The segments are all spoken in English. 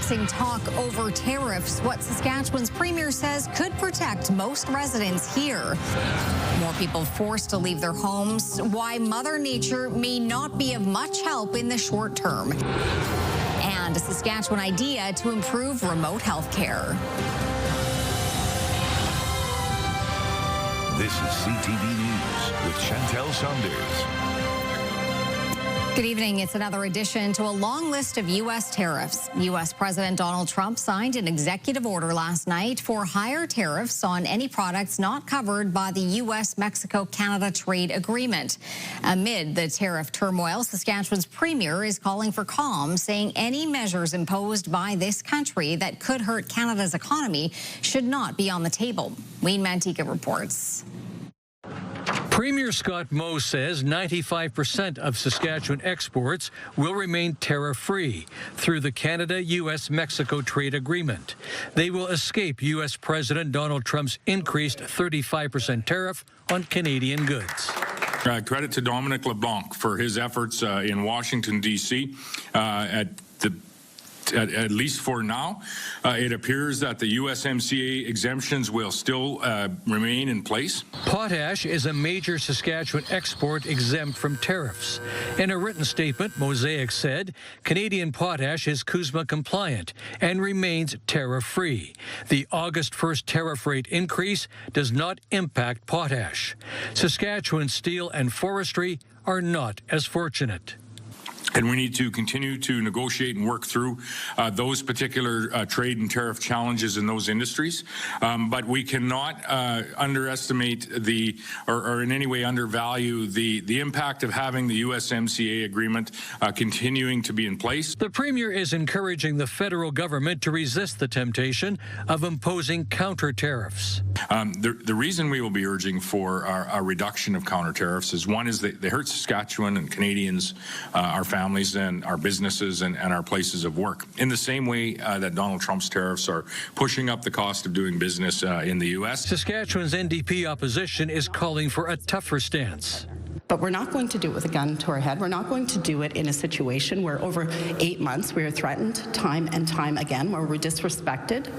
perplexing talk over tariffs, what Saskatchewan's premier says could protect most residents here. More people forced to leave their homes, why Mother Nature may not be of much help in the short term, and a Saskatchewan idea to improve remote health care. This is CTV News with Chantel Saunders. Good evening. It's another addition to a long list of U.S. tariffs. U.S. President Donald Trump signed an executive order last night for higher tariffs on any products not covered by the U.S.-Mexico-Canada trade agreement. Amid the tariff turmoil, Saskatchewan's premier is calling for calm, saying any measures imposed by this country that could hurt Canada's economy should not be on the table. Wayne Mantika reports. Premier Scott Moe says 95% of Saskatchewan exports will remain tariff-free through the Canada-U.S.-Mexico trade agreement. They will escape U.S. President Donald Trump's increased 35% tariff on Canadian goods. Credit to Dominic LeBlanc for his efforts in Washington, D.C. At least for now, it appears that the USMCA exemptions will still remain in place. Potash is a major Saskatchewan export exempt from tariffs. In a written statement, Mosaic said Canadian potash is CUSMA compliant and remains tariff-free. The August 1st tariff rate increase does not impact potash. Saskatchewan steel and forestry are not as fortunate. And we need to continue to negotiate and work through those particular trade and tariff challenges in those industries. But we cannot underestimate or in any way undervalue the impact of having the USMCA agreement continuing to be in place. The Premier is encouraging the federal government to resist the temptation of imposing counter tariffs. The reason we will be urging for a reduction of counter tariffs is, one, is they hurt Saskatchewan and Canadians, our families and our businesses and our places of work, in the same way that Donald Trump's tariffs are pushing up the cost of doing business in the U.S. Saskatchewan's NDP opposition is calling for a tougher stance. But we're not going to do it with a gun to our head. We're not going to do it in a situation where over 8 months we are threatened time and time again, where we're disrespected.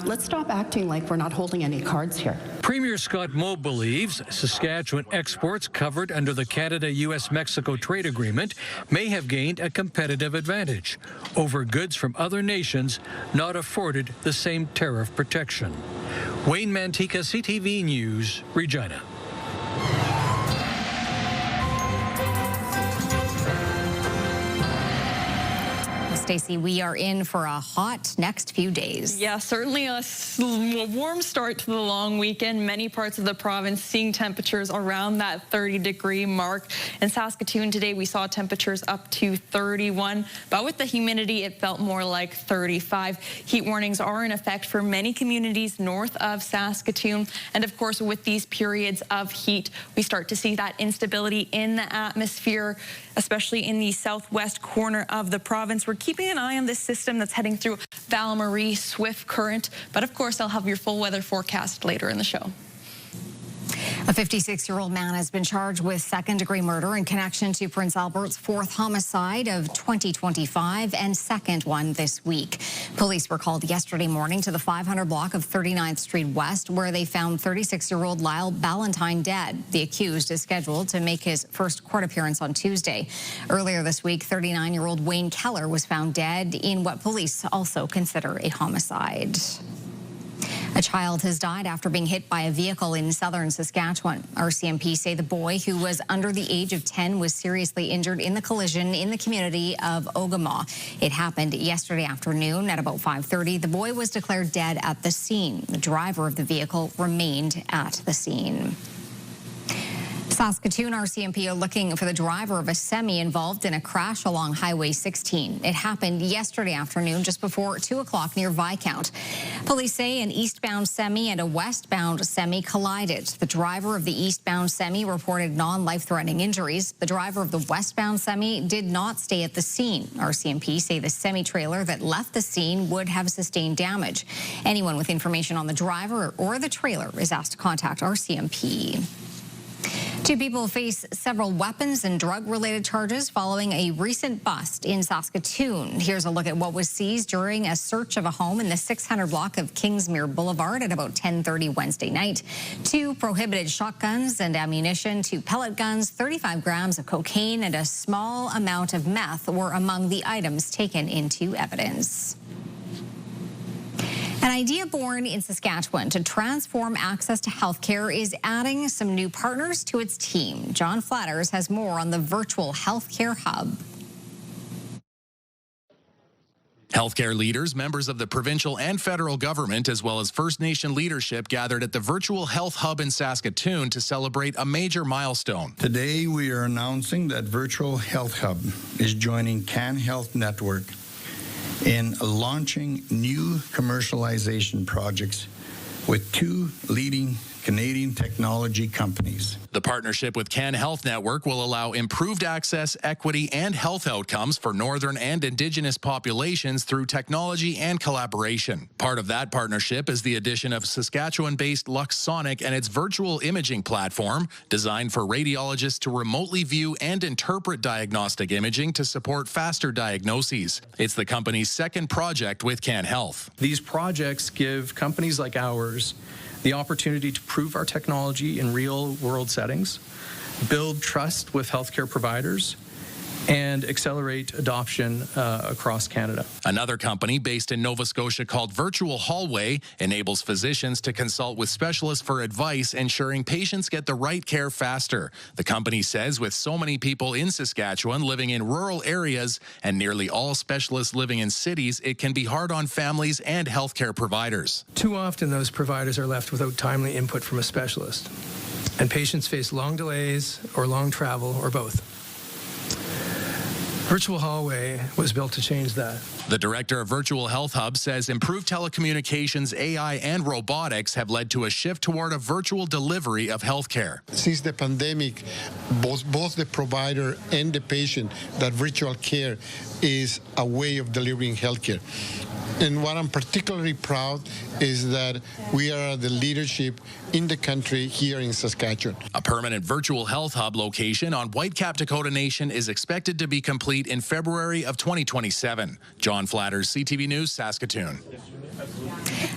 Let's stop acting like we're not holding any cards here. Premier Scott Moe believes Saskatchewan exports covered under the Canada-U.S.-Mexico trade agreement may have gained a competitive advantage over goods from other nations not afforded the same tariff protection. Wayne Mantika, CTV News, Regina. Stacey, we are in for a hot next few days. Yeah, certainly a warm start to the long weekend. Many parts of the province seeing temperatures around that 30-degree mark. In Saskatoon today, we saw temperatures up to 31, but with the humidity, it felt more like 35. Heat warnings are in effect for many communities north of Saskatoon. And of course, with these periods of heat, we start to see that instability in the atmosphere, especially in the southwest corner of the province. We're keeping an eye on this system that's heading through Val-Marie, Swift Current. But of course, I'll have your full weather forecast later in the show. A 56-year-old man has been charged with second-degree murder in connection to Prince Albert's fourth homicide of 2025 and second one this week. Police were called yesterday morning to the 500 block of 39th Street West, where they found 36-year-old Lyle Ballantyne dead. The accused is scheduled to make his first court appearance on Tuesday. Earlier this week, 39-year-old Wayne Keller was found dead in what police also consider a homicide. A child has died after being hit by a vehicle in southern Saskatchewan. RCMP say the boy, who was under the age of 10, was seriously injured in the collision in the community of Ogama. It happened yesterday afternoon at about 5:30. The boy was declared dead at the scene. The driver of the vehicle remained at the scene. Saskatoon RCMP are looking for the driver of a semi involved in a crash along Highway 16. It happened yesterday afternoon just before 2 o'clock near Viscount. Police say an eastbound semi and a westbound semi collided. The driver of the eastbound semi reported non-life-threatening injuries. The driver of the westbound semi did not stay at the scene. RCMP say the semi-trailer that left the scene would have sustained damage. Anyone with information on the driver or the trailer is asked to contact RCMP. Two people face several weapons and drug-related charges following a recent bust in Saskatoon. Here's a look at what was seized during a search of a home in the 600 block of Kingsmere Boulevard at about 10:30 Wednesday night. 2 prohibited shotguns and ammunition, 2 pellet guns, 35 grams of cocaine, and a small amount of meth were among the items taken into evidence. An idea born in Saskatchewan to transform access to healthcare is adding some new partners to its team. John Flatters has more on the virtual healthcare hub. Healthcare leaders, members of the provincial and federal government, as well as First Nation leadership gathered at the virtual health hub in Saskatoon to celebrate a major milestone. Today, we are announcing that Virtual Health Hub is joining Can Health Network in launching new commercialization projects with 2 leading Canadian technology companies. The partnership with Can Health Network will allow improved access, equity, and health outcomes for Northern and Indigenous populations through technology and collaboration. Part of that partnership is the addition of Saskatchewan-based LuxSonic and its virtual imaging platform, designed for radiologists to remotely view and interpret diagnostic imaging to support faster diagnoses. It's the company's second project with Can Health. These projects give companies like ours the opportunity to prove our technology in real-world settings, build trust with healthcare providers, and accelerate adoption across Canada. Another company based in Nova Scotia called Virtual Hallway enables physicians to consult with specialists for advice, ensuring patients get the right care faster. The company says with so many people in Saskatchewan living in rural areas and nearly all specialists living in cities, it can be hard on families and healthcare providers. Too often those providers are left without timely input from a specialist, and patients face long delays or long travel or both. Virtual Hallway was built to change that. The director of Virtual Health Hub says improved telecommunications, AI, and robotics have led to a shift toward a virtual delivery of healthcare. Since the pandemic, both the provider and the patient, that virtual care is a way of delivering healthcare. And what I'm particularly proud is that we are the leadership in the country here in Saskatchewan. A permanent Virtual Health Hub location on Whitecap, Dakota Nation is expected to be complete in February of 2027. John Flatters, CTV News, Saskatoon.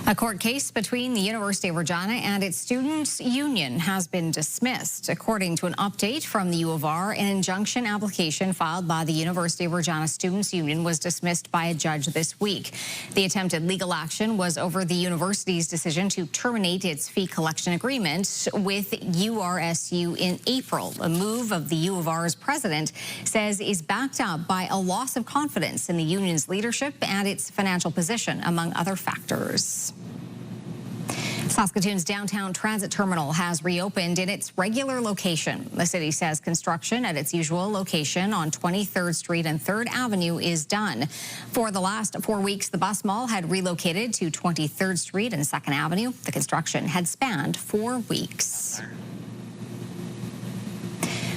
A court case between the University of Regina and its students' union has been dismissed. According to an update from the U of R, an injunction application filed by the University of Regina Students' Union was dismissed by a judge this week. The attempted legal action was over the university's decision to terminate its fee collection agreement with URSU in April. A move of the U of R's president says is backed up by a loss of confidence in the union's leadership and its financial position, among other factors. Saskatoon's downtown transit terminal has reopened in its regular location. The city says construction at its usual location on 23rd Street and 3rd Avenue is done. For the last 4 weeks, the bus mall had relocated to 23rd Street and 2nd Avenue. The construction had spanned 4 weeks.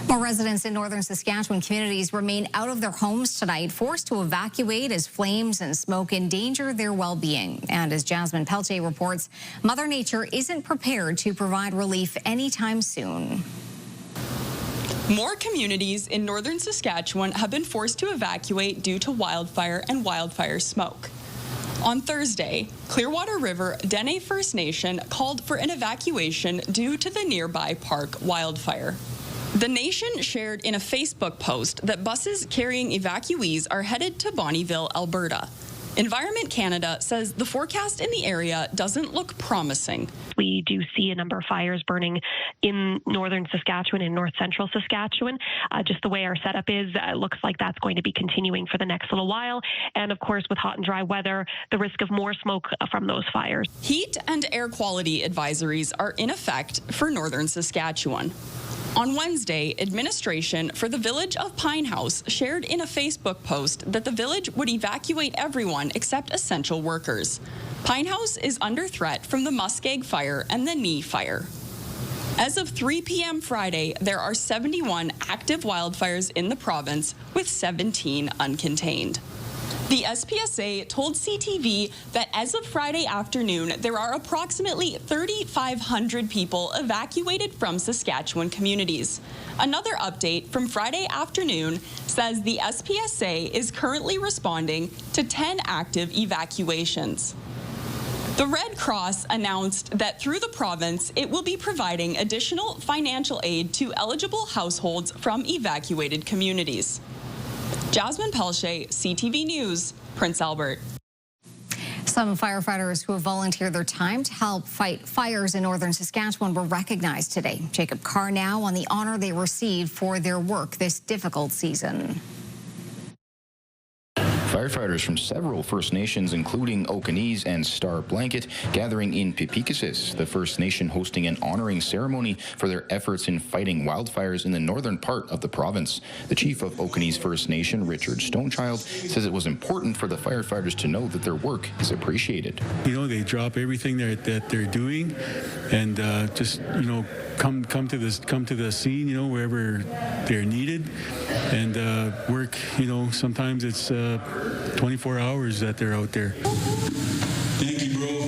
More residents in northern Saskatchewan communities remain out of their homes tonight, forced to evacuate as flames and smoke endanger their well-being. And as Jasmine Peltier reports, Mother Nature isn't prepared to provide relief anytime soon. More communities in northern Saskatchewan have been forced to evacuate due to wildfire and wildfire smoke. On Thursday, Clearwater River Dene First Nation called for an evacuation due to the nearby park wildfire. The nation shared in a Facebook post that buses carrying evacuees are headed to Bonnyville, Alberta. Environment Canada says the forecast in the area doesn't look promising. We do see a number of fires burning in northern Saskatchewan and north central Saskatchewan. Just the way our setup is, it looks like that's going to be continuing for the next little while. And of course, with hot and dry weather, the risk of more smoke from those fires. Heat and air quality advisories are in effect for northern Saskatchewan. On Wednesday, administration for the village of Pine House shared in a Facebook post that the village would evacuate everyone except essential workers. Pine House is under threat from the Muskeg Fire and the Knee Fire. As of 3 p.m. Friday, there are 71 active wildfires in the province, with 17 uncontained. The SPSA told CTV that as of Friday afternoon, there are approximately 3,500 people evacuated from Saskatchewan communities. Another update from Friday afternoon says the SPSA is currently responding to 10 active evacuations. The Red Cross announced that through the province, it will be providing additional financial aid to eligible households from evacuated communities. Jasmine Pelche, CTV News, Prince Albert. Some firefighters who have volunteered their time to help fight fires in northern Saskatchewan were recognized today. Jacob Carr now on the honor they received for their work this difficult season. Firefighters from several First Nations, including Okanese and Star Blanket, gathering in Pipikasis, the First Nation hosting an honoring ceremony for their efforts in fighting wildfires in the northern part of the province. The chief of Okanese First Nation, Richard Stonechild, says it was important for the firefighters to know that their work is appreciated. You know, they drop everything that they're doing and just, you know, come to the scene, you know, wherever they're needed, and work, you know, sometimes it's 24 hours that they're out there. Thank you, bro.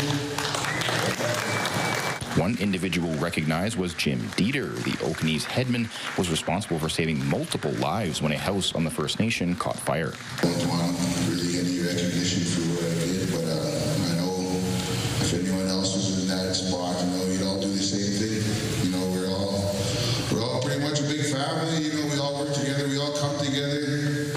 One individual recognized was Jim Dieter. The Okanese headman was responsible for saving multiple lives when a house on the First Nation caught fire. I don't want to really get any recognition for what I did, but I know if anyone else was in that spot, you know, you'd all do the same thing. You know, we're all pretty much a big family. You know, we all work together, we all come together.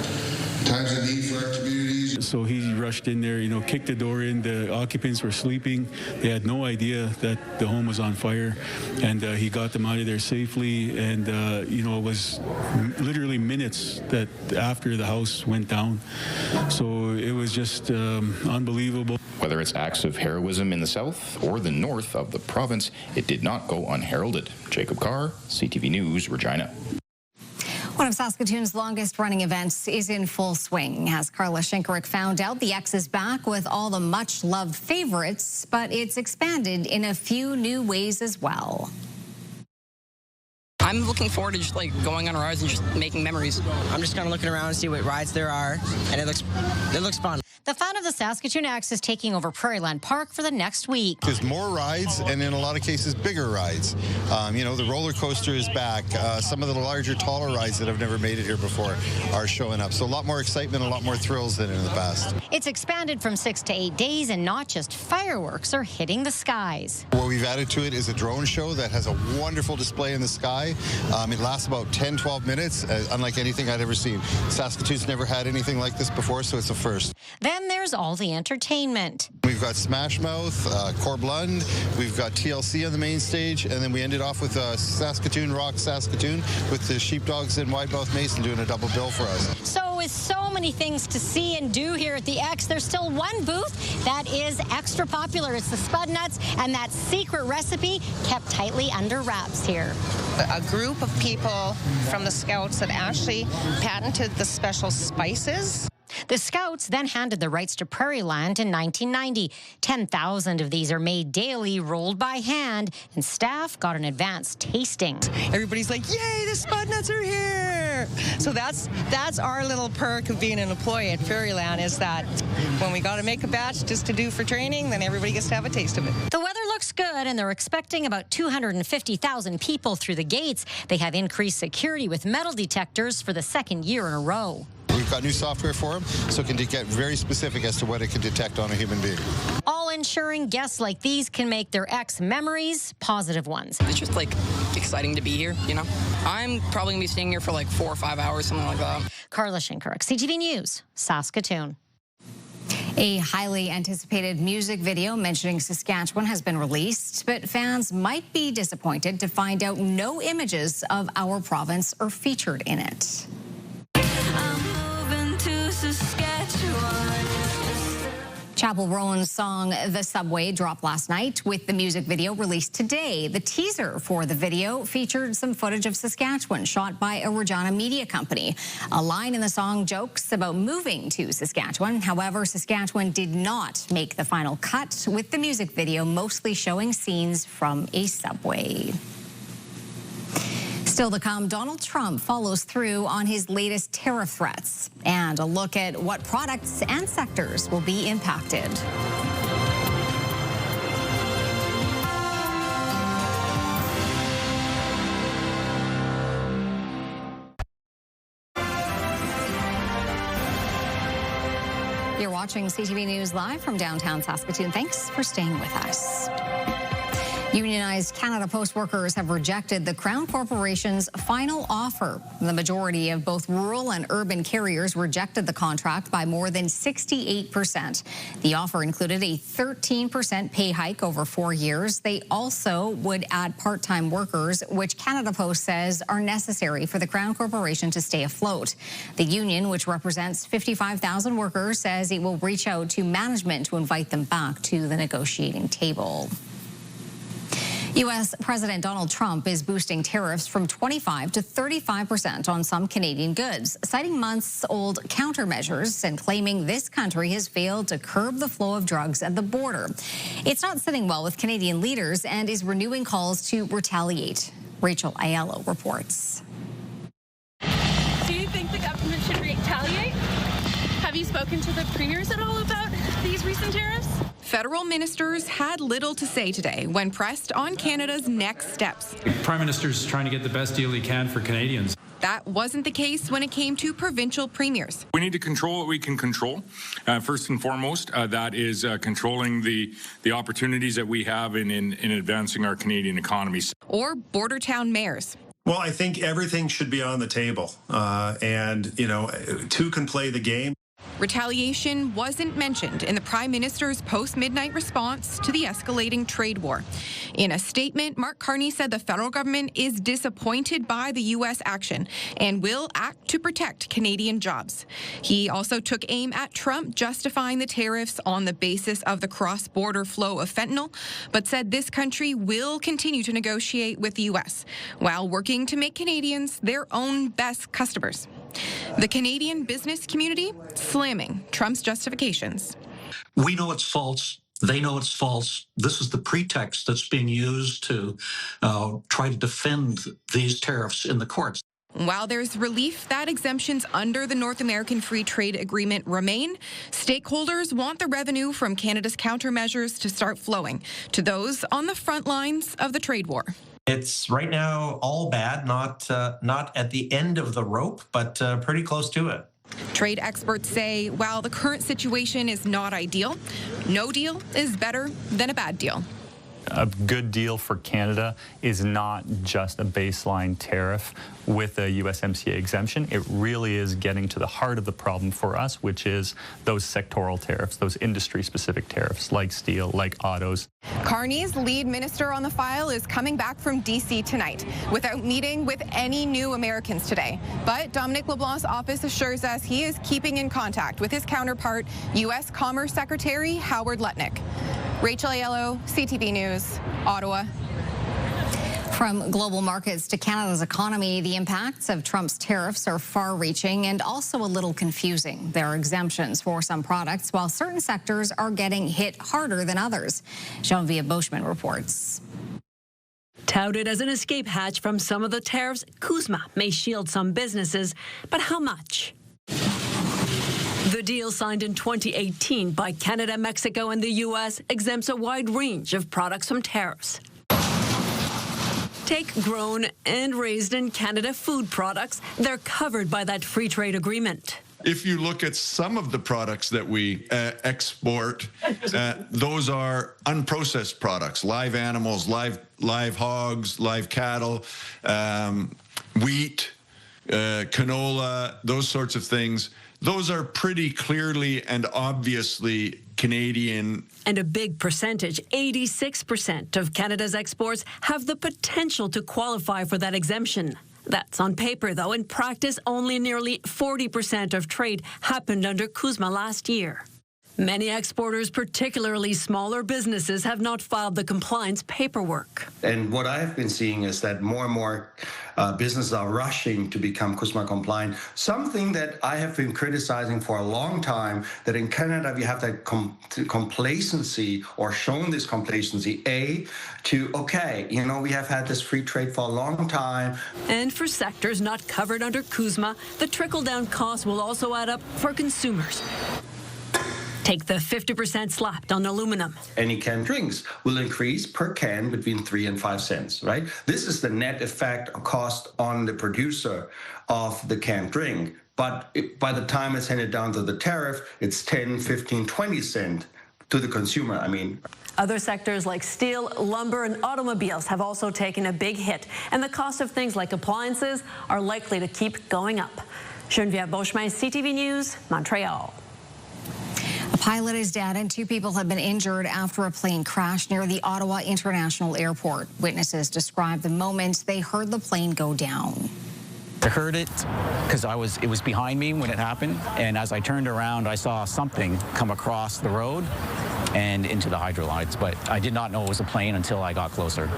Times of need for our communities. So he rushed in there, you know, kicked the door in. The occupants were sleeping. They had no idea that the home was on fire, and he got them out of there safely. And you know, it was literally minutes that after the house went down. So it was just unbelievable. Whether it's acts of heroism in the south or the north of the province, it did not go unheralded. Jacob Carr, CTV News, Regina. One of Saskatoon's longest-running events is in full swing. As Carla Shinkaruk found out, the X is back with all the much-loved favorites, but it's expanded in a few new ways as well. I'm looking forward to just like going on rides and just making memories. I'm just kind of looking around to see what rides there are, and it looks fun. The fun of the Saskatoon Ex is taking over Prairieland Park for the next week. There's more rides, and in a lot of cases, bigger rides. You know, the roller coaster is back. Some of the larger, taller rides that have never made it here before are showing up. So a lot more excitement, a lot more thrills than in the past. It's expanded from 6 to 8 days, and not just fireworks are hitting the skies. What we've added to it is a drone show that has a wonderful display in the sky. It lasts about 10-12 minutes, unlike anything I'd ever seen. Saskatoon's never had anything like this before, so it's a first. Then there's all the entertainment. We've got Smash Mouth, Corblund, we've got TLC on the main stage, and then we ended off with Saskatoon Rock Saskatoon with the Sheepdogs and Widemouth Mason doing a double bill for us. So with so many things to see and do here at the X, there's still one booth that is extra popular. It's the Spud Nuts, and that secret recipe kept tightly under wraps here. A group of people from the Scouts have actually patented the special spices. The Scouts then handed the rights to Prairieland in 1990. 10,000 of these are made daily, rolled by hand, and staff got an advanced tasting. Everybody's like, yay, the Spud Nuts are here! So that's our little perk of being an employee at Prairieland, is that when we got to make a batch just to do for training, then everybody gets to have a taste of it. The weather looks good, and they're expecting about 250,000 people through the gates. They have increased security with metal detectors for the second year in a row. We've got new software for them, so it can get very specific as to what it can detect on a human being. All ensuring guests like these can make their X memories positive ones. It's just like exciting to be here, you know. I'm probably gonna be staying here for like 4 or 5 hours, something like that. Carla Shinkaruk, CTV News, Saskatoon. A highly anticipated music video mentioning Saskatchewan has been released, but fans might be disappointed to find out no images of our province are featured in it. Chapel Rowan's song The Subway dropped last night, with the music video released today. The teaser for the video featured some footage of Saskatchewan shot by a Regina media company. A line in the song jokes about moving to Saskatchewan. However, Saskatchewan did not make the final cut, with the music video mostly showing scenes from a subway. Still to come, Donald Trump follows through on his latest tariff threats, and a look at what products and sectors will be impacted. You're watching CTV News live from downtown Saskatoon. Thanks for staying with us. Unionized Canada Post workers have rejected the Crown Corporation's final offer. The majority of both rural and urban carriers rejected the contract by more than 68%. The offer included a 13% pay hike over 4 years. They also would add part-time workers, which Canada Post says are necessary for the Crown Corporation to stay afloat. The union, which represents 55,000 workers, says it will reach out to management to invite them back to the negotiating table. U.S. President Donald Trump is boosting tariffs from 25% to 35% on some Canadian goods, citing months-old countermeasures and claiming this country has failed to curb the flow of drugs at the border. It's not sitting well with Canadian leaders and is renewing calls to retaliate. Rachel Aiello reports. Do you think the government should retaliate? Have you spoken to the premiers at all about these recent tariffs? Federal ministers had little to say today when pressed on Canada's next steps. The Prime Minister's trying to get the best deal he can for Canadians. That wasn't the case when it came to provincial premiers. We need to control what we can control. First and foremost, that is controlling the opportunities that we have in advancing our Canadian economies. Or border town mayors. Well, I think everything should be on the table. Two can play the game. Retaliation wasn't mentioned in the Prime Minister's post-midnight response to the escalating trade war. In a statement, Mark Carney said the federal government is disappointed by the U.S. action and will act to protect Canadian jobs. He also took aim at Trump justifying the tariffs on the basis of the cross-border flow of fentanyl, but said this country will continue to negotiate with the U.S. while working to make Canadians their own best customers. The Canadian business community slamming Trump's justifications. We know it's false. They know it's false. This is the pretext that's being used to try to defend these tariffs in the courts. While there's relief that exemptions under the North American Free Trade Agreement remain, stakeholders want the revenue from Canada's countermeasures to start flowing to those on the front lines of the trade war. It's right now all bad, not at the end of the rope, but pretty close to it. Trade experts say while the current situation is not ideal, no deal is better than a bad deal. A good deal for Canada is not just a baseline tariff with a USMCA exemption. It really is getting to the heart of the problem for us, which is those sectoral tariffs, those industry-specific tariffs like steel, like autos. Carney's lead minister on the file is coming back from D.C. tonight without meeting with any new Americans today. But Dominic LeBlanc's office assures us he is keeping in contact with his counterpart, U.S. Commerce Secretary Howard Lutnick. Rachel Aiello, CTV News, Ottawa. From global markets to Canada's economy, the impacts of Trump's tariffs are far-reaching and also a little confusing. There are exemptions for some products, while certain sectors are getting hit harder than others. Genevieve Boschman reports. Touted as an escape hatch from some of the tariffs, CUSMA may shield some businesses, but how much? The deal signed in 2018 by Canada, Mexico, and the U.S. exempts a wide range of products from tariffs. Take grown and raised in Canada food products. They're covered by that free trade agreement. If you look at some of the products that we export, those are unprocessed products, live animals, live hogs, live cattle, wheat, canola, those sorts of things. Those are pretty clearly and obviously Canadian. And a big percentage, 86% of Canada's exports have the potential to qualify for that exemption. That's on paper, though. In practice, only nearly 40% of trade happened under CUSMA last year. Many exporters, particularly smaller businesses, have not filed the compliance paperwork. And what I've been seeing is that more and more businesses are rushing to become CUSMA compliant. Something that I have been criticizing for a long time, that in Canada we have that complacency, or shown this complacency, we have had this free trade for a long time. And for sectors not covered under CUSMA, the trickle-down costs will also add up for consumers. Take the 50% slapped on aluminum. Any canned drinks will increase per can between 3 and 5 cents, right? This is the net effect of cost on the producer of the canned drink. But by the time it's handed down to the tariff, it's 10, 15, 20 cents to the consumer. Other sectors like steel, lumber, and automobiles have also taken a big hit, and the cost of things like appliances are likely to keep going up. Geneviève Beauchemin, CTV News, Montreal. A pilot is dead and 2 people have been injured after a plane crashed near the Ottawa International Airport. Witnesses described the moment they heard the plane go down. I heard it because it was behind me when it happened, and as I turned around, I saw something come across the road and into the hydro lines, but I did not know it was a plane until I got closer.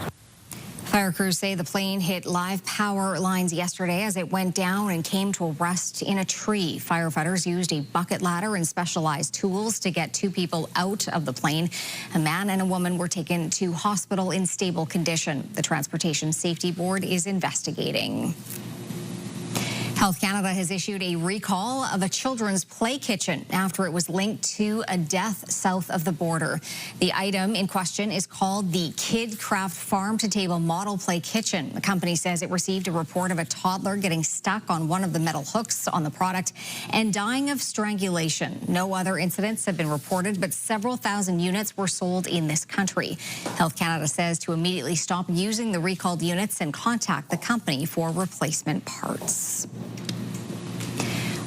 Fire crews say the plane hit live power lines yesterday as it went down and came to a rest in a tree. Firefighters used a bucket ladder and specialized tools to get 2 people out of the plane. A man and a woman were taken to hospital in stable condition. The Transportation Safety Board is investigating. Health Canada has issued a recall of a children's play kitchen after it was linked to a death south of the border. The item in question is called the KidCraft Farm-to-Table Model Play Kitchen. The company says it received a report of a toddler getting stuck on one of the metal hooks on the product and dying of strangulation. No other incidents have been reported, but several thousand units were sold in this country. Health Canada says to immediately stop using the recalled units and contact the company for replacement parts.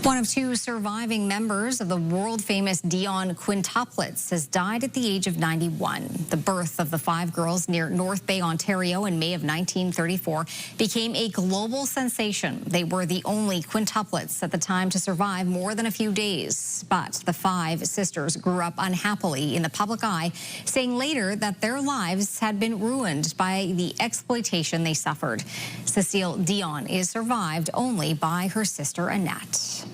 One of 2 surviving members of the world-famous Dionne Quintuplet has died at the age of 91. The birth of the 5 girls near North Bay, Ontario in May of 1934 became a global sensation. They were the only quintuplets at the time to survive more than a few days. But the 5 sisters grew up unhappily in the public eye, saying later that their lives had been ruined by the exploitation they suffered. Cecile Dionne is survived only by her sister Annette.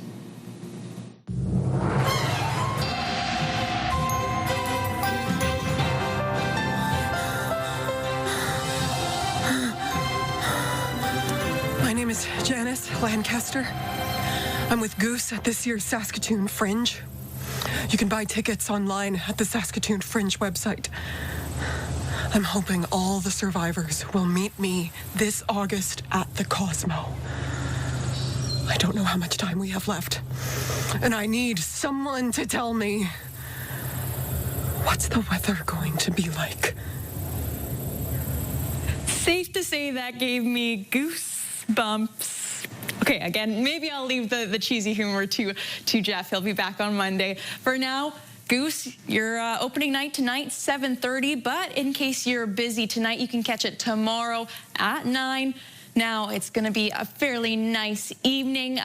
My name is Janice Lancaster. I'm with Goose at this year's Saskatoon Fringe. You can buy tickets online at the Saskatoon Fringe website. I'm hoping all the survivors will meet me this August at the Cosmo. I don't know how much time we have left, and I need someone to tell me, what's the weather going to be like? Safe to say that gave me goosebumps. Okay, again, maybe I'll leave the cheesy humor to Jeff. He'll be back on Monday. For now, Goose, your opening night tonight, 7:30, but in case you're busy tonight, you can catch it tomorrow at 9. Now, it's going to be a fairly nice evening,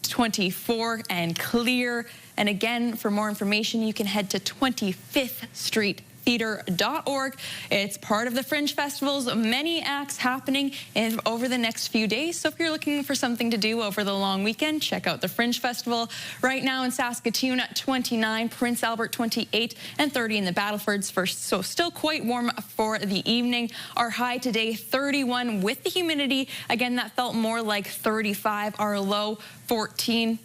24 and clear. And again, for more information, you can head to 25th Street theater.org. It's part of the Fringe Festival's many acts happening over the next few days. So if you're looking for something to do over the long weekend, check out the Fringe Festival. Right now in Saskatoon, 29, Prince Albert 28, and 30 in the Battlefords. So still quite warm for the evening. Our high today, 31 with the humidity. Again, that felt more like 35. Our low, 14.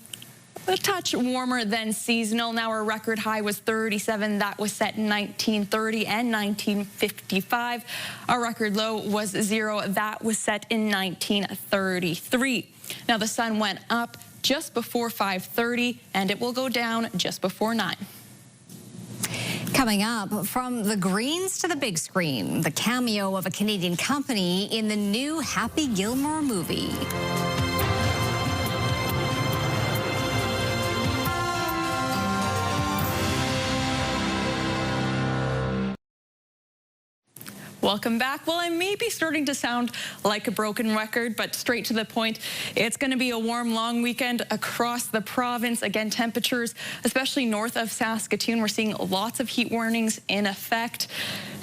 A touch warmer than seasonal. Now our record high was 37. That was set in 1930 and 1955. Our record low was 0. That was set in 1933. Now the sun went up just before 5:30 and it will go down just before 9. Coming up, from the greens to the big screen, the cameo of a Canadian company in the new Happy Gilmore movie. Welcome back. Well, I may be starting to sound like a broken record, but straight to the point, it's going to be a warm, long weekend across the province. Again, temperatures, especially north of Saskatoon, we're seeing lots of heat warnings in effect.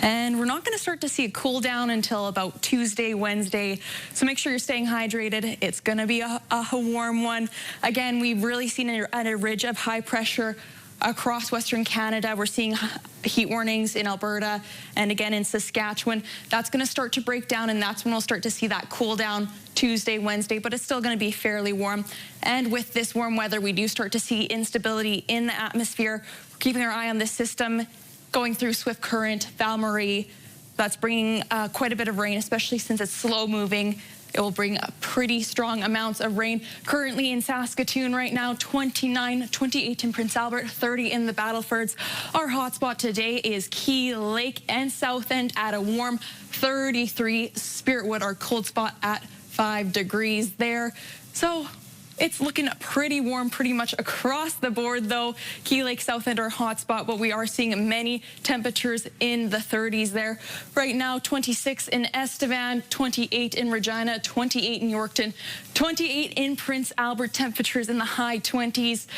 And we're not going to start to see a cool down until about Tuesday, Wednesday. So make sure you're staying hydrated. It's going to be a warm one. Again, we've really seen a ridge of high pressure across Western Canada. We're seeing heat warnings in Alberta and again in Saskatchewan. That's going to start to break down, and that's when we'll start to see that cool down Tuesday, Wednesday, but it's still going to be fairly warm. And with this warm weather, we do start to see instability in the atmosphere. We're keeping our eye on this system going through swift current, Val-Marie. That's bringing quite a bit of rain, especially since it's slow moving. It will bring pretty strong amounts of rain. Currently in Saskatoon right now, 29, 28 in Prince Albert, 30 in the Battlefords. Our hotspot today is Key Lake and South End at a warm 33. Spiritwood, our cold spot at 5 degrees there. So it's looking pretty warm pretty much across the board, though. Key Lake, South End are hotspot, but we are seeing many temperatures in the 30s there. Right now, 26 in Estevan, 28 in Regina, 28 in Yorkton, 28 in Prince Albert, temperatures in the high 20s.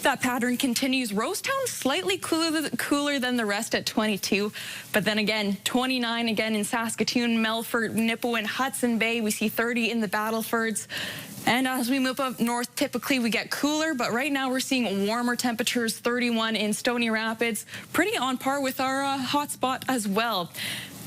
That pattern continues. Rosetown slightly cooler than the rest at 22. But then again, 29 again in Saskatoon, Melfort, Nipawin, Hudson Bay. We see 30 in the Battlefords. And as we move up north, typically we get cooler, but right now we're seeing warmer temperatures, 31 in Stony Rapids, pretty on par with our hotspot as well.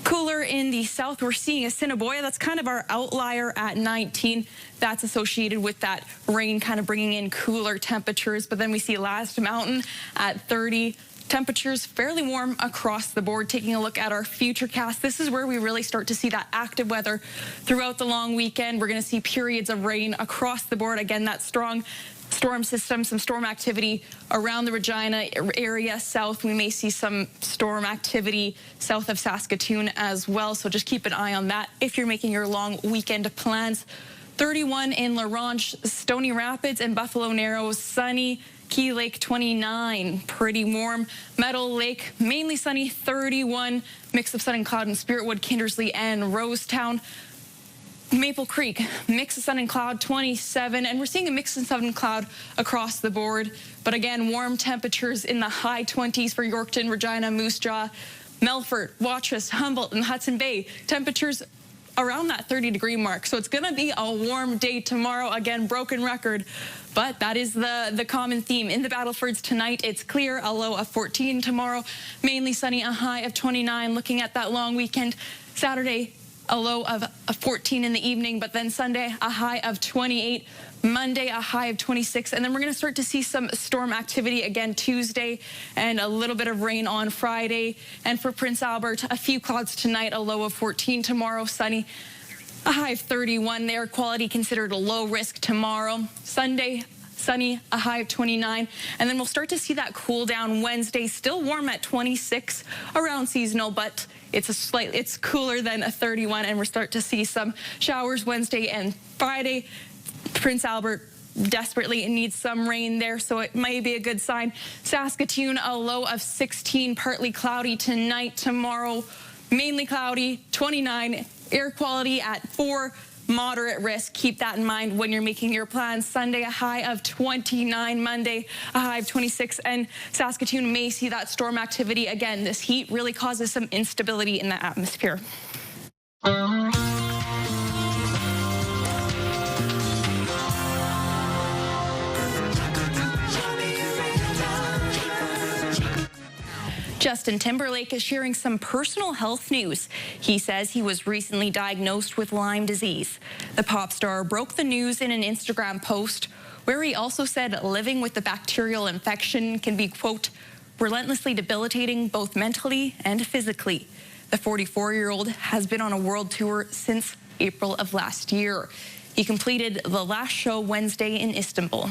Cooler in the south, we're seeing Assiniboia. That's kind of our outlier at 19. That's associated with that rain kind of bringing in cooler temperatures. But then we see Last Mountain at 30. Temperatures fairly warm across the board. Taking a look at our futurecast, this is where we really start to see that active weather throughout the long weekend. We're going to see periods of rain across the board. Again, that strong storm system, some storm activity around the Regina area south. We may see some storm activity south of Saskatoon as well. So just keep an eye on that if you're making your long weekend plans. 31 in La Ronge, Stony Rapids, and Buffalo Narrows, sunny. Key Lake, 29, pretty warm. Meadow Lake, mainly sunny, 31. Mix of sun and cloud in Spiritwood, Kindersley, and Rosetown. Maple Creek, mix of sun and cloud, 27. And we're seeing a mix of sun and cloud across the board. But again, warm temperatures in the high 20s for Yorkton, Regina, Moose Jaw, Melfort, Watrous, Humboldt, and Hudson Bay. Temperatures around that 30-degree mark. So it's going to be a warm day tomorrow. Again, broken record. But that is the common theme. In the Battlefords tonight, it's clear, a low of 14 tomorrow. Mainly sunny, a high of 29. Looking at that long weekend, Saturday, a low of 14 in the evening. But then Sunday, a high of 28. Monday, a high of 26. And then we're going to start to see some storm activity again Tuesday and a little bit of rain on Friday. And for Prince Albert, a few clouds tonight, a low of 14 tomorrow, sunny. A high of 31 there. Quality considered a low risk tomorrow. Sunday, sunny, a high of 29. And then we'll start to see that cool down Wednesday. Still warm at 26, around seasonal, but it's cooler than a 31. And we'll start to see some showers Wednesday and Friday. Prince Albert desperately needs some rain there, so it may be a good sign. Saskatoon, a low of 16, partly cloudy tonight. Tomorrow, mainly cloudy, 29. Air quality at 4, moderate risk. Keep that in mind when you're making your plans. Sunday, a high of 29. Monday, a high of 26. And Saskatoon may see that storm activity again. This heat really causes some instability in the atmosphere. Justin Timberlake is sharing some personal health news. He says he was recently diagnosed with Lyme disease. The pop star broke the news in an Instagram post where he also said living with the bacterial infection can be, quote, relentlessly debilitating both mentally and physically. The 44-year-old has been on a world tour since April of last year. He completed the last show Wednesday in Istanbul.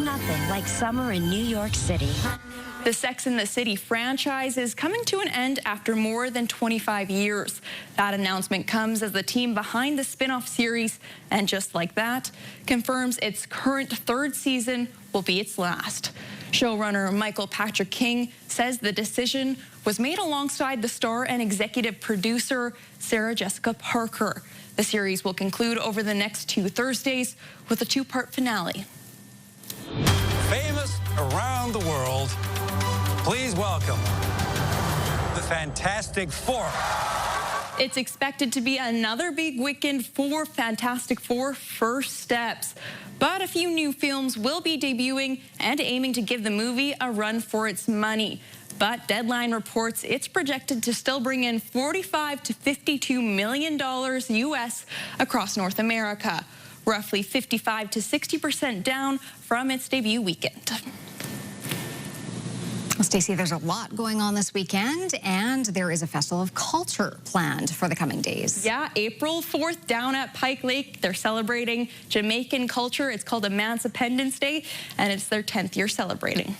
Nothing like summer in New York City. The Sex and the City franchise is coming to an end after more than 25 years. That announcement comes as the team behind the spin-off series, and just like that, confirms its current third season will be its last. Showrunner Michael Patrick King says the decision was made alongside the star and executive producer Sarah Jessica Parker. The series will conclude over the next 2 Thursdays with a 2-part finale. Famous around the world, please welcome the Fantastic Four. It's expected to be another big weekend for Fantastic Four First Steps. But a few new films will be debuting and aiming to give the movie a run for its money. But Deadline reports it's projected to still bring in $45 to $52 million US across North America, roughly 55 to 60% down from its debut weekend. Well, Stacey, there's a lot going on this weekend, and there is a festival of culture planned for the coming days. Yeah, April 4th down at Pike Lake. They're celebrating Jamaican culture. It's called Emancipendence Day, and it's their 10th year celebrating.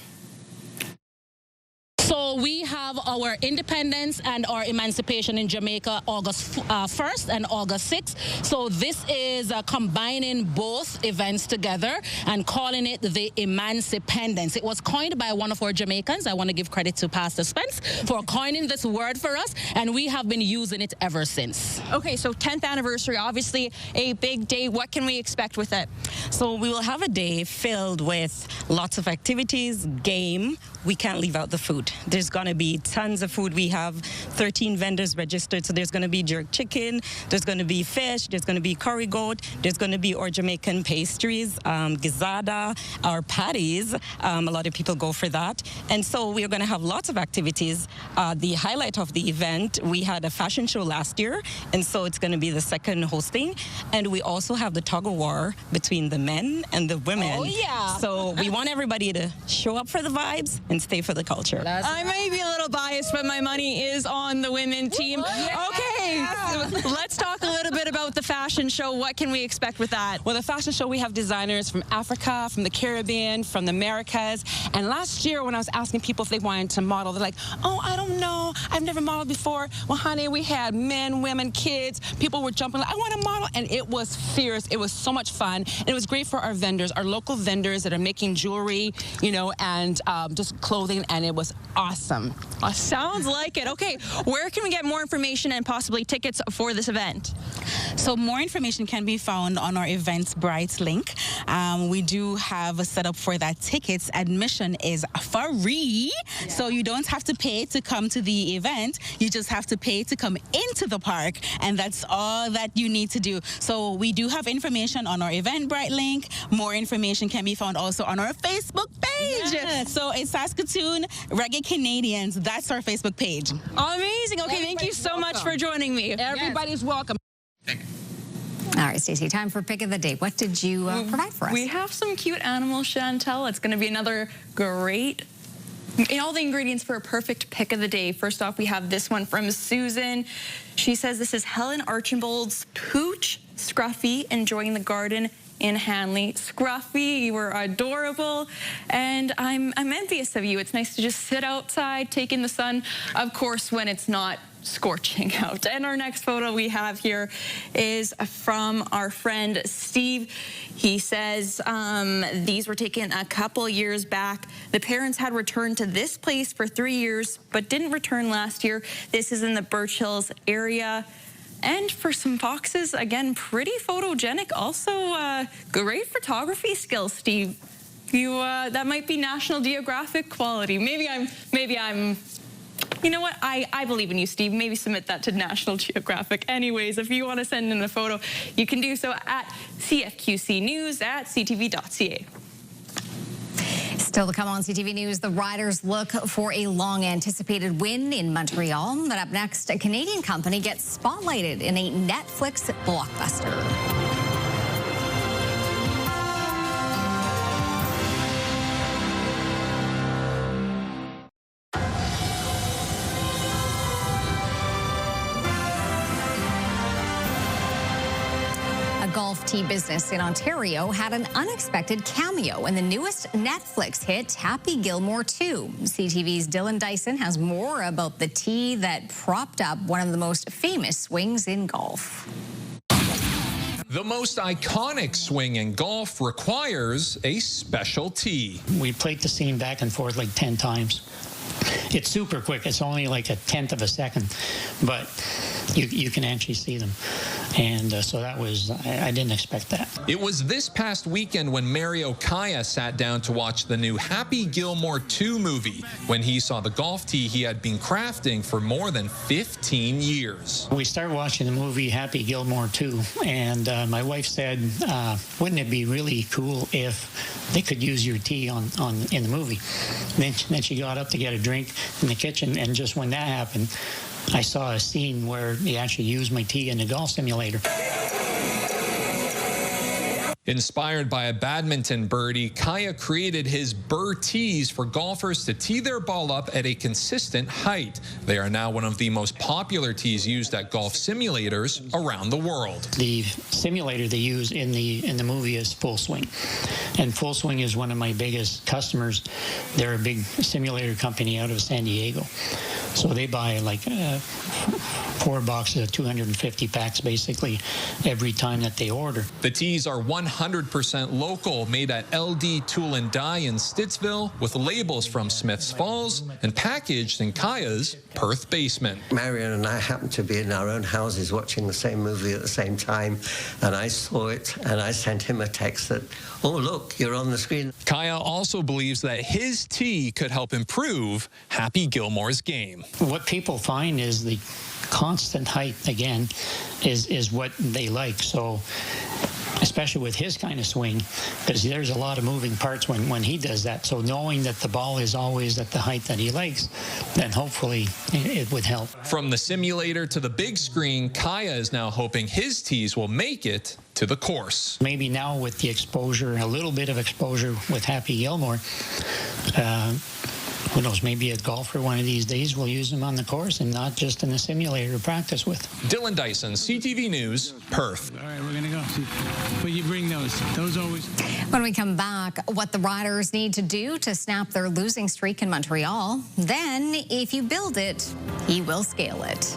So we have our independence and our emancipation in Jamaica August 1st and August 6th. So this is combining both events together and calling it the Emancipendence. It was coined by one of our Jamaicans. I want to give credit to Pastor Spence for coining this word for us, and we have been using it ever since. Okay, so 10th anniversary, obviously a big day. What can we expect with it? So we will have a day filled with lots of activities, game. We can't leave out the food. There's going to be tons of food. We have 13 vendors registered, so there's going to be jerk chicken, there's going to be fish, there's going to be curry goat, there's going to be our Jamaican pastries, gizzada, our patties. A lot of people go for that. And so we're going to have lots of activities. The highlight of the event, we had a fashion show last year, and so it's going to be the second hosting. And we also have the tug of war between the men and the women. Oh, yeah. So we want everybody to show up for the vibes and stay for the culture. I may be a little biased, but my money is on the women team. Yeah. Okay, let's talk a little bit about the fashion show. What can we expect with that? Well, the fashion show, we have designers from Africa, from the Caribbean, from the Americas. And last year, when I was asking people if they wanted to model, they're like, oh, I don't know. I've never modeled before. Well, honey, we had men, women, kids. People were jumping like, I want to model. And it was fierce. It was so much fun. And it was great for our vendors, our local vendors that are making jewelry, you know, and just clothing. And it was awesome. Sounds like it. Okay, where can we get more information and possibly tickets for this event? So more information can be found on our Eventbrite link. We do have a setup for that. Tickets, admission is free, so you don't have to pay to come to the event. You just have to pay to come into the park, and that's all that you need to do. So we do have information on our Eventbrite link. More information can be found also on our Facebook page. Yes. So it's Saskatoon Reggae Canadians. That's our Facebook page. Amazing. Okay, thank you so much for joining me. Everybody's welcome. All right, Stacey, time for pick of the day. What did you provide for us? We have some cute animals, Chantel. It's going to be another great, all the ingredients for a perfect pick of the day. First off, we have this one from Susan. She says this is Helen Archibald's Pooch Scruffy enjoying the garden in Hanley. Scruffy, you were adorable, and I'm envious of you. It's nice to just sit outside, take in the sun, of course, when it's not scorching out. And our next photo we have here is from our friend Steve. He says these were taken a couple years back. The parents had returned to this place for 3 years, but didn't return last year. This is in the Birch Hills area. And for some foxes, again, pretty photogenic. Also, great photography skills, Steve. You that might be National Geographic quality. Maybe I'm. You know what? I believe in you, Steve. Maybe submit that to National Geographic. Anyways, if you want to send in a photo, you can do so at cfqcnews@ctv.ca. Still to come on CTV News, the riders look for a long-anticipated win in Montreal. But up next, a Canadian company gets spotlighted in a Netflix blockbuster. Golf tee business in Ontario had an unexpected cameo in the newest Netflix hit, Happy Gilmore 2. CTV's Dylan Dyson has more about the tee that propped up one of the most famous swings in golf. The most iconic swing in golf requires a special tee. We played the scene back and forth like 10 times. It's super quick. It's only like a tenth of a second, but you can actually see them. And so that was, I didn't expect that. It was this past weekend when Mario Kaya sat down to watch the new Happy Gilmore 2 movie when he saw the golf tee he had been crafting for more than 15 years. We started watching the movie Happy Gilmore 2, and my wife said, wouldn't it be really cool if they could use your tee in the movie? Then she got up to get a drink in the kitchen, and just when that happened, I saw a scene where they actually used my tee in a golf simulator. Inspired by a badminton birdie, Kaya created his Burr tees for golfers to tee their ball up at a consistent height. They are now one of the most popular tees used at golf simulators around the world. The simulator they use in the movie is Full Swing. And Full Swing is one of my biggest customers. They're a big simulator company out of San Diego. So they buy like 4 boxes of 250 packs basically every time that they order. The tees are 100% local, made at LD Tool and Die in Stittsville, with labels from Smiths Falls and packaged in Kaya's Perth basement. Marion and I happened to be in our own houses watching the same movie at the same time, and I saw it and I sent him a text that, oh look, you're on the screen. Kaya also believes that his tee could help improve Happy Gilmore's game. What people find is the constant height, again, is what they like. So especially with his kind of swing, because there's a lot of moving parts when he does that. So knowing that the ball is always at the height that he likes, then hopefully it would help. From the simulator to the big screen, Kaya is now hoping his tees will make it to the course. Maybe now with the exposure, a little bit of exposure with Happy Gilmore, who knows, maybe a golfer one of these days will use them on the course and not just in the simulator to practice with. Dylan Dyson, CTV News, Perth. All right, we're going to go. But you bring those always. When we come back, what the Riders need to do to snap their losing streak in Montreal. Then, if you build it, he will scale it.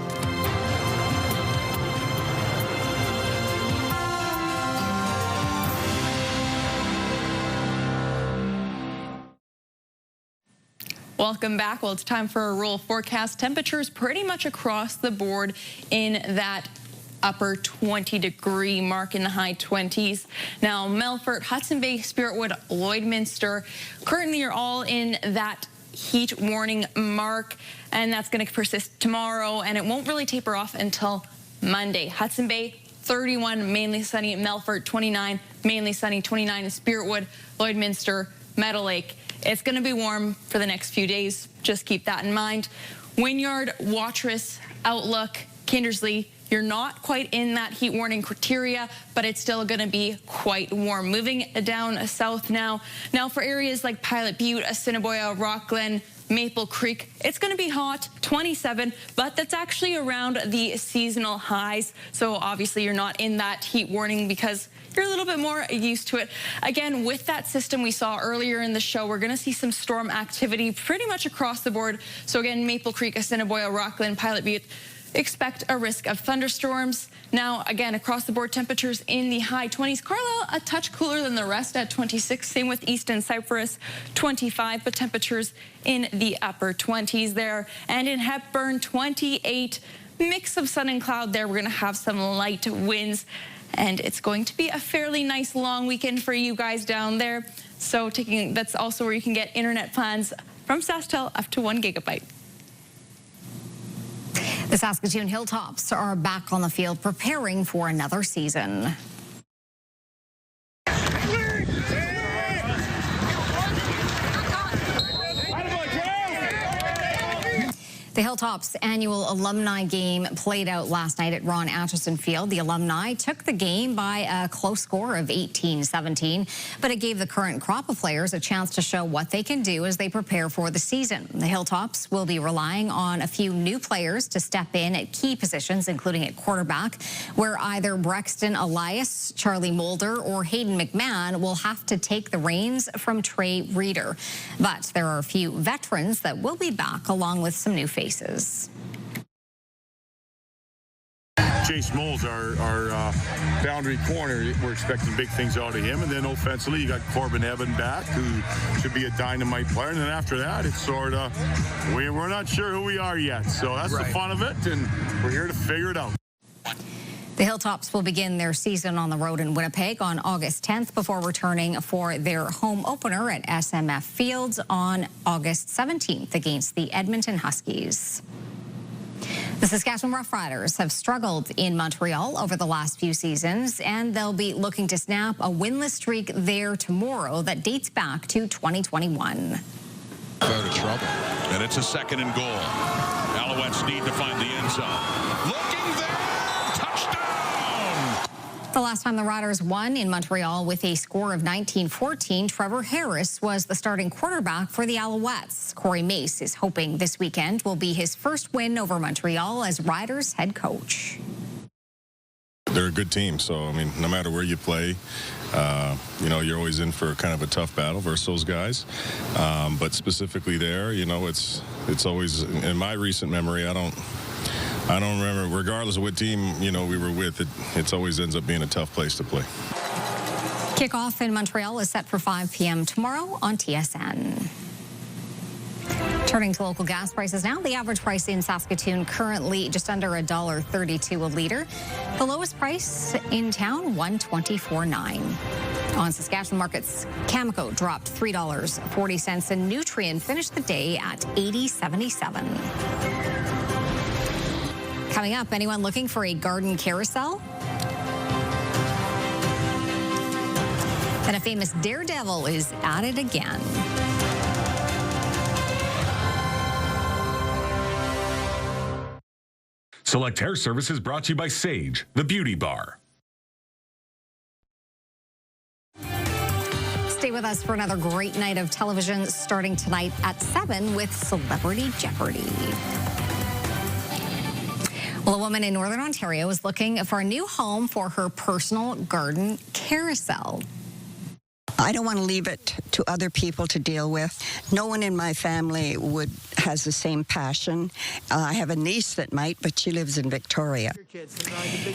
Welcome back. Well, it's time for a rural forecast. Temperatures pretty much across the board in that upper 20-degree mark, in the high 20s. Now, Melfort, Hudson Bay, Spiritwood, Lloydminster, currently are all in that heat warning mark, and that's going to persist tomorrow, and it won't really taper off until Monday. Hudson Bay, 31, mainly sunny. Melfort, 29, mainly sunny. 29 in Spiritwood, Lloydminster, Meadow Lake. It's going to be warm for the next few days. Just keep that in mind. Wynyard, Watrous, Outlook, Kindersley, you're not quite in that heat warning criteria, but it's still going to be quite warm. Moving down south now. Now for areas like Pilot Butte, Assiniboia, Rockglen, Maple Creek, it's going to be hot, 27, but that's actually around the seasonal highs. So obviously you're not in that heat warning because you're a little bit more used to it. Again, with that system we saw earlier in the show, we're going to see some storm activity pretty much across the board. So again, Maple Creek, Assiniboia, Rockglen, Pilot Butte, expect a risk of thunderstorms. Now, again, across the board, temperatures in the high 20s. Carlisle, a touch cooler than the rest at 26. Same with Easton Cypress, 25, but temperatures in the upper 20s there. And in Hepburn, 28. Mix of sun and cloud there. We're going to have some light winds. And it's going to be a fairly nice long weekend for you guys down there. So that's also where you can get internet plans from SaskTel up to 1 gigabyte. The Saskatoon Hilltops are back on the field preparing for another season. The Hilltops annual alumni game played out last night at Ron Atchison Field. The alumni took the game by a close score of 18-17, but it gave the current crop of players a chance to show what they can do as they prepare for the season. The Hilltops will be relying on a few new players to step in at key positions, including at quarterback, where either Brexton Elias, Charlie Mulder, or Hayden McMahon will have to take the reins from Trey Reeder. But there are a few veterans that will be back, along with some new faces. Chase Moles, our boundary corner, we're expecting big things out of him. And then offensively, you got Corbin Evan back, who should be a dynamite player. And then after that, it's sort of, we're not sure who we are yet. So that's the fun of it, and we're here to figure it out. The Hilltops will begin their season on the road in Winnipeg on August 10th before returning for their home opener at SMF Fields on August 17th against the Edmonton Huskies. The Saskatchewan Roughriders have struggled in Montreal over the last few seasons, and they'll be looking to snap a winless streak there tomorrow that dates back to 2021. Out of trouble, and it's a 2nd and goal. Alouettes need to find the end zone. Looking there! The last time the Riders won in Montreal with a score of 19-14, Trevor Harris was the starting quarterback for the Alouettes. Corey Mace is hoping this weekend will be his first win over Montreal as Riders head coach. They're a good team, so, I mean, no matter where you play, you know, you're always in for kind of a tough battle versus those guys. But specifically there, you know, it's always, in my recent memory, I don't remember, regardless of what team, you know, we were with, it always ends up being a tough place to play. Kickoff in Montreal is set for 5 p.m. tomorrow on TSN. Turning to local gas prices now, the average price in Saskatoon currently just under $1.32 a liter. The lowest price in town, $1.24.9. On Saskatchewan markets, Cameco dropped $3.40 and Nutrien finished the day at $80.77. Coming up, anyone looking for a garden carousel? And a famous Daredevil is at it again. Select Hair Services brought to you by Sage, the beauty bar. Stay with us for another great night of television starting tonight at 7 with Celebrity Jeopardy! Well, a woman in Northern Ontario is looking for a new home for her personal garden carousel. I don't want to leave it to other people to deal with. No one in my family has the same passion. I have a niece that might, but she lives in Victoria.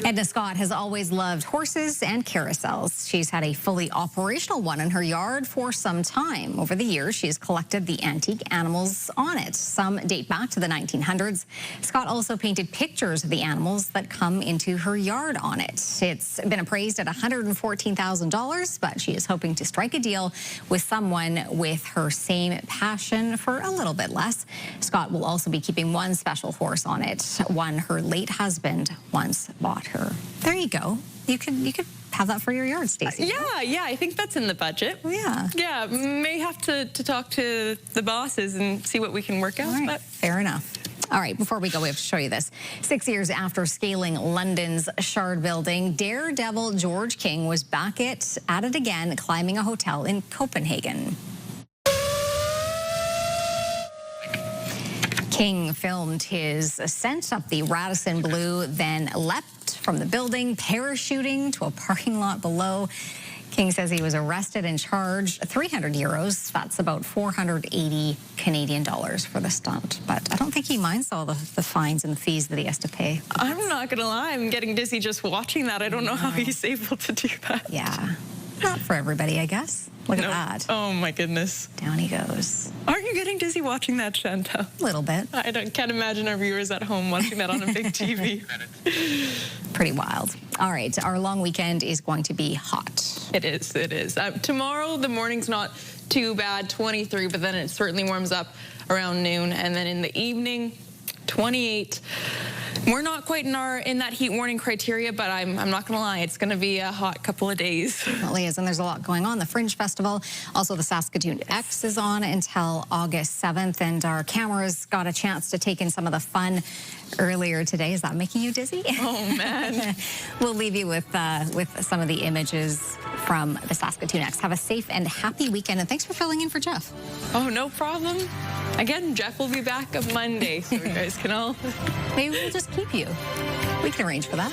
Edna Scott has always loved horses and carousels. She's had a fully operational one in her yard for some time. Over the years, she has collected the antique animals on it. Some date back to the 1900s. Scott also painted pictures of the animals that come into her yard on it. It's been appraised at $114,000, but she is hoping to strike a deal with someone with her same passion for a little bit less. Scott will also be keeping one special horse on it, one her late husband once bought her. There you go. You could have that for your yard, Stacey. Yeah, I think that's in the budget. Yeah. Yeah, may have to talk to the bosses and see what we can work out. All right, but fair enough. All right, before we go, we have to show you this. 6 years after scaling London's Shard building, Daredevil George King was back at it again, climbing a hotel in Copenhagen. King filmed his ascent up the Radisson Blu, then leapt from the building, parachuting to a parking lot below. King says he was arrested and charged 300 euros. That's about 480 Canadian dollars for the stunt. But I don't think he minds all the fines and fees that he has to pay. I'm not going to lie. I'm getting dizzy just watching that. I don't know how he's able to do that. Yeah. Not for everybody, I guess. Look at that. Oh, my goodness. Down he goes. Aren't you getting dizzy watching that, Chantal? A little bit. Can't imagine our viewers at home watching that on a big TV. Pretty wild. All right, our long weekend is going to be hot. It is. Tomorrow, the morning's not too bad, 23, but then it certainly warms up around noon. And then in the evening, 28. We're not quite in that heat warning criteria, but I'm not going to lie. It's going to be a hot couple of days. It really is, and there's a lot going on. The Fringe Festival, also the Saskatoon Ex is on until August 7th, and our cameras got a chance to take in some of the fun earlier today. Is that making you dizzy? Oh, man. We'll leave you with some of the images from the Saskatoon Ex. Have a safe and happy weekend, and thanks for filling in for Jeff. Oh, no problem. Again, Jeff will be back on Monday, so you guys can all... Maybe we'll just keep you. We can arrange for that.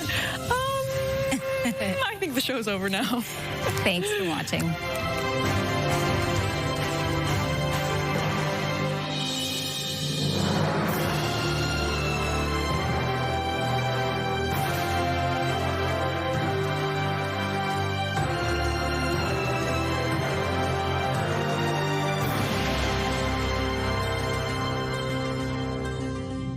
I think the show's over now. Thanks for watching.